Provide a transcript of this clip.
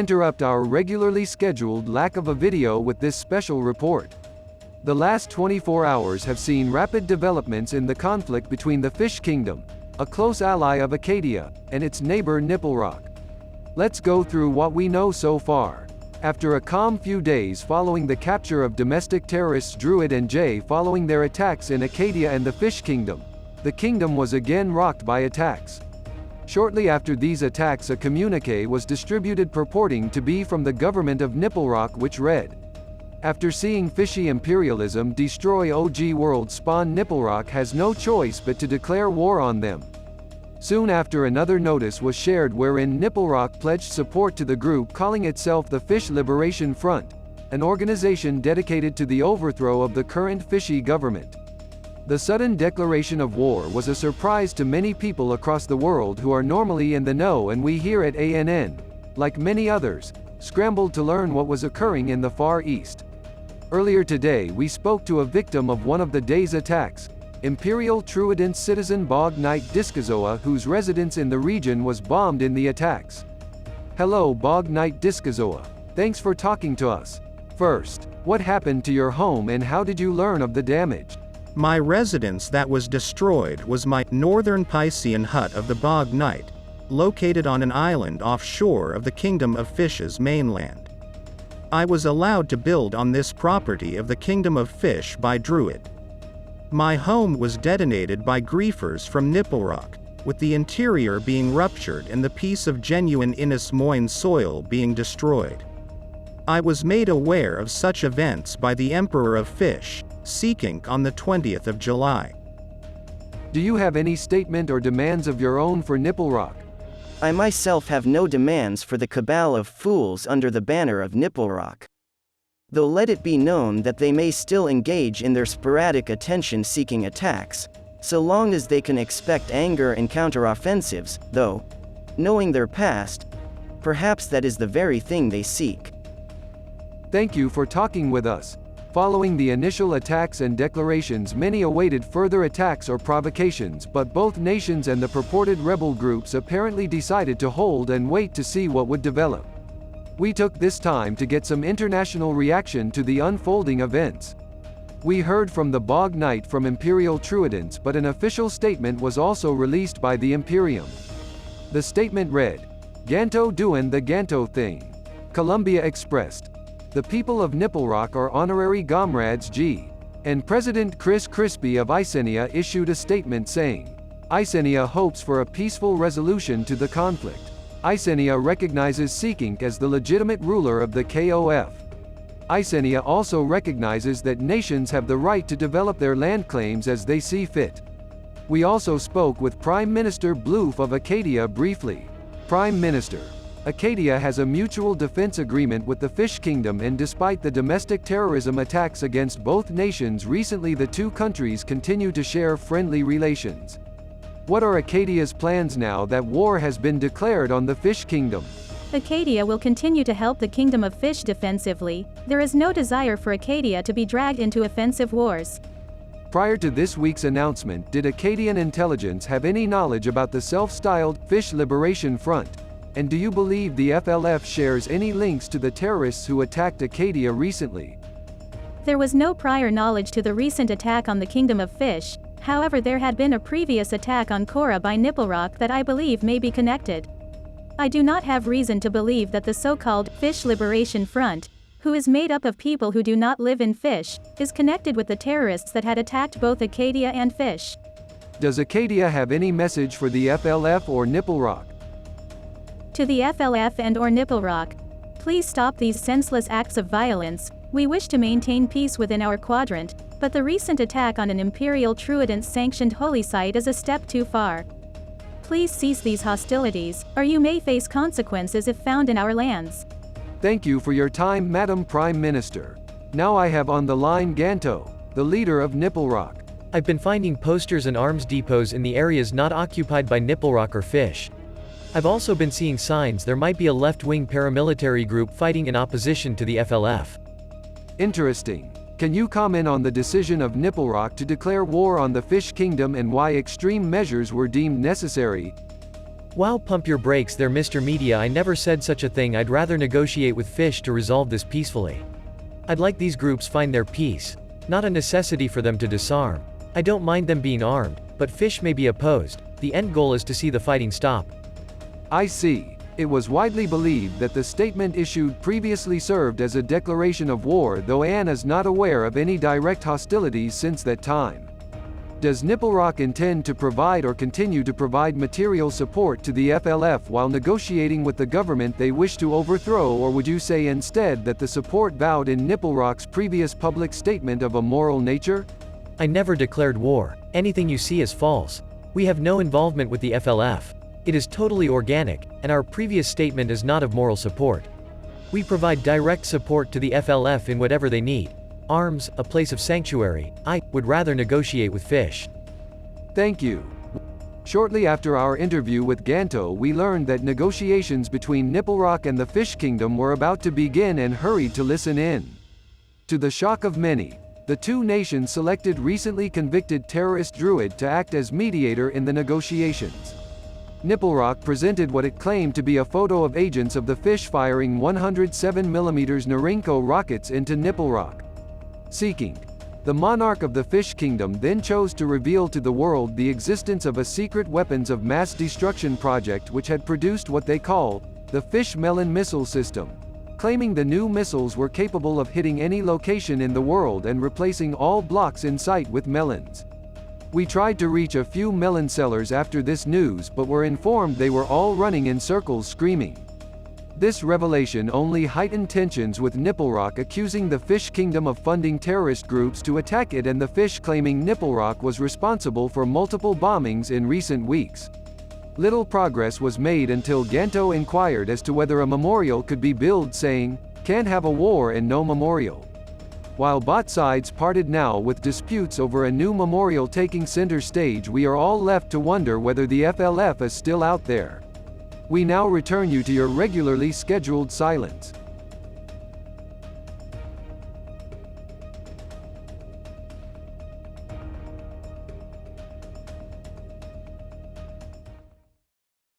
interrupt our regularly scheduled lack of a video with this special report. The last 24 hours have seen rapid developments in the conflict between the Fish Kingdom, a close ally of Acadia, and its neighbor Nipplerock. Let's go through what we know so far. After a calm few days following the capture of domestic terrorists Druid and Jay following their attacks in Acadia and the Fish Kingdom, the kingdom was again rocked by attacks. Shortly after these attacks, a communique was distributed purporting to be from the government of Nipplerock, which read, "After seeing fishy imperialism destroy OG world spawn, Nipplerock has no choice but to declare war on them." Soon after, another notice was shared wherein Nipplerock pledged support to the group calling itself the Fish Liberation Front, an organization dedicated to the overthrow of the current fishy government. The sudden declaration of war was a surprise to many people across the world who are normally in the know, and we here at ANN, like many others, scrambled to learn what was occurring in the Far East. Earlier today we spoke to a victim of one of the day's attacks, Imperial Truidance citizen Bog Knight Discazoa, whose residence in the region was bombed in the attacks. Hello Bog Knight Discazoa. Thanks for talking to us. First, what happened to your home and how did you learn of the damage? My residence that was destroyed was my northern Piscean hut of the Bog Knight, located on an island offshore of the Kingdom of Fish's mainland. I was allowed to build on this property of the Kingdom of Fish by Druid. My home was detonated by griefers from Nipplerock, with the interior being ruptured and the piece of genuine Innis Moyne soil being destroyed. I was made aware of such events by the Emperor of Fish, Seekink, on the 20th of July. Do you have any statement or demands of your own for Nipplerock? I myself have no demands for the cabal of fools under the banner of Nipplerock. Though let it be known that they may still engage in their sporadic attention-seeking attacks, so long as they can expect anger and counteroffensives, though, knowing their past, perhaps that is the very thing they seek. Thank you for talking with us. Following the initial attacks and declarations, many awaited further attacks or provocations, but both nations and the purported rebel groups apparently decided to hold and wait to see what would develop. We took this time to get some international reaction to the unfolding events. We heard from the Bog Knight from Imperial Truidance, but an official statement was also released by the Imperium. The statement read, "Ganto doin' the Ganto thing. Columbia expressed. The people of Nipplerock are honorary comrades G." And President Chris Crispy of Icenia issued a statement saying, "Icenia hopes for a peaceful resolution to the conflict. Icenia recognizes Seekink as the legitimate ruler of the KOF. Icenia also recognizes that nations have the right to develop their land claims as they see fit." We also spoke with Prime Minister Bloof of Acadia briefly. Prime Minister, Acadia has a mutual defense agreement with the Fish Kingdom, and despite the domestic terrorism attacks against both nations recently, the two countries continue to share friendly relations. What are Acadia's plans now that war has been declared on the Fish Kingdom? Acadia will continue to help the Kingdom of Fish defensively. There is no desire for Acadia to be dragged into offensive wars. Prior to this week's announcement, did Acadian intelligence have any knowledge about the self-styled Fish Liberation Front? And do you believe the FLF shares any links to the terrorists who attacked Acadia recently? There was no prior knowledge to the recent attack on the Kingdom of Fish. However, there had been a previous attack on Cora by Nipplerock that I believe may be connected. I do not have reason to believe that the so-called Fish Liberation Front, who is made up of people who do not live in Fish, is connected with the terrorists that had attacked both Acadia and Fish. Does Acadia have any message for the FLF or Nipplerock? To the FLF and or Nipplerock, please stop these senseless acts of violence. We wish to maintain peace within our quadrant, but the recent attack on an Imperial Truidance-sanctioned holy site is a step too far. Please cease these hostilities, or you may face consequences if found in our lands. Thank you for your time, Madam Prime Minister. Now I have on the line Ganto, the leader of Nipplerock. I've been finding posters and arms depots in the areas not occupied by Nipplerock or Fish. I've also been seeing signs there might be a left-wing paramilitary group fighting in opposition to the FLF. Interesting. Can you comment on the decision of Nipplerock to declare war on the Fish Kingdom and why extreme measures were deemed necessary? Wow, pump your brakes there, Mr. Media. I never said such a thing. I'd rather negotiate with fish to resolve this peacefully. I'd like these groups find their peace, not a necessity for them to disarm. I don't mind them being armed, but fish may be opposed. The end goal is to see the fighting stop. I see. It was widely believed that the statement issued previously served as a declaration of war, though Anne is not aware of any direct hostilities since that time. Does Nipplerock intend to provide or continue to provide material support to the FLF while negotiating with the government they wish to overthrow, or would you say instead that the support vowed in Nipplerock's previous public statement of a moral nature? I never declared war. Anything you see is false. We have no involvement with the FLF. It is totally organic, and our previous statement is not of moral support. We provide direct support to the FLF in whatever they need. Arms, a place of sanctuary. I would rather negotiate with fish. Thank you. Shortly after our interview with Ganto, we learned that negotiations between Nipplerock and the Fish Kingdom were about to begin and hurried to listen in. To the shock of many, the two nations selected recently convicted terrorist Druid to act as mediator in the negotiations. Nipplerock presented what it claimed to be a photo of agents of the fish firing 107mm Norinco rockets into Nipplerock. Seeking. The monarch of the Fish Kingdom then chose to reveal to the world the existence of a secret weapons of mass destruction project which had produced what they call the Fish Melon missile system, claiming the new missiles were capable of hitting any location in the world and replacing all blocks in sight with melons. We tried to reach a few melon sellers after this news but were informed they were all running in circles screaming. This revelation only heightened tensions, with Nipplerock accusing the Fish Kingdom of funding terrorist groups to attack it and the fish claiming Nipplerock was responsible for multiple bombings in recent weeks. Little progress was made until Ganto inquired as to whether a memorial could be built, saying, "Can't have a war and no memorial." While both sides parted now with disputes over a new memorial taking center stage, we are all left to wonder whether the FLF is still out there. We now return you to your regularly scheduled silence.